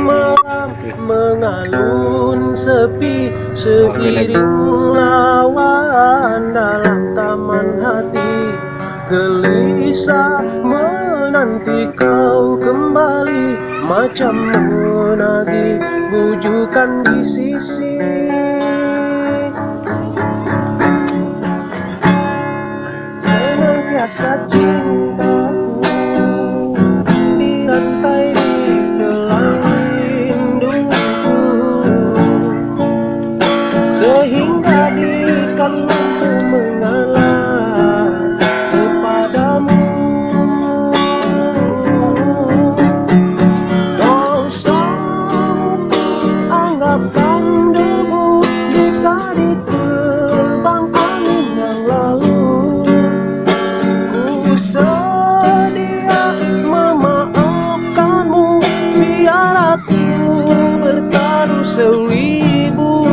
malam mengalun sepi, seiring lawan dalam taman hati. Gelisah menanti kau kembali, macam menagih bujukan di sisi. Senantiasa cintaku dirantai di gelang rinduku, sehingga di kalungku mengalah kepadamu. Dosamu anggapkan debu, bisa diterbang angin yang lalu. Ku sedia memaafkanmu, biar aku bertaruh seribu,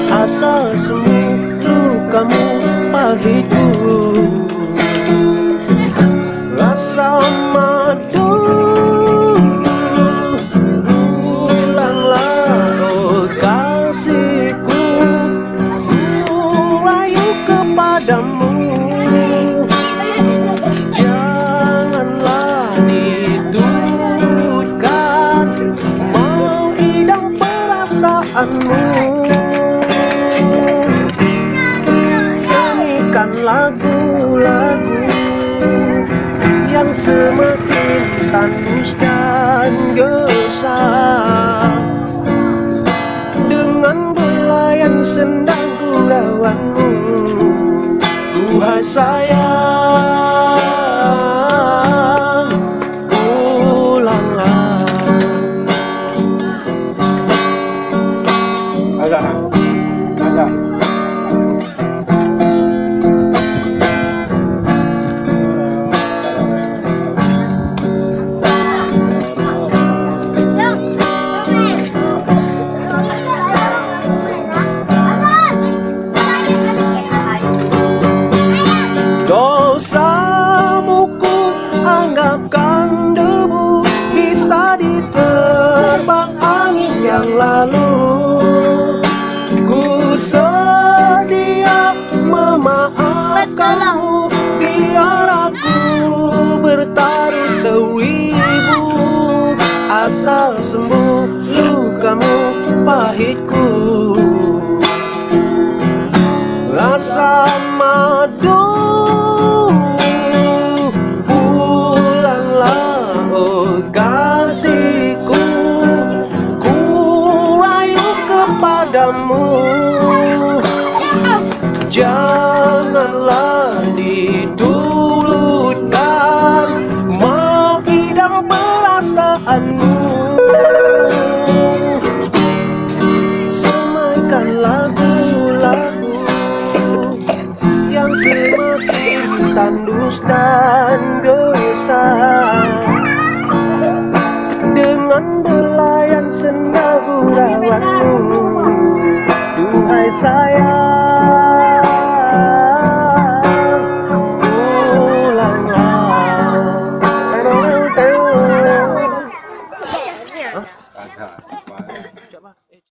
asal sembuh lukamu pahitku. Rasa madu ulanglah, oh kasihku, ku rayu kepadamu. Janganlah diturutkan, mau idam perasaanmu. Senikan lagu-lagu yang semakin tandus dan gersang, dengan belayan sendang gurauanmu. Duhai sayang, pulanglah. Azan. Dosamu ku anggapkan debu, bisa diterbang angin yang lalu. Ku sedia memaafkanmu, biar aku bertaruh seribu, asal sembuh lukamu pahitku. Rasa madu ulanglah, oh kasihku, ku rayu kepadamu. Janganlah diturutkan, mau idam perasaanmu. Semaikan lagu-lagu yang semakin tandus dan gersang, dengan belayan senda gurauanmu. Duhai sayang,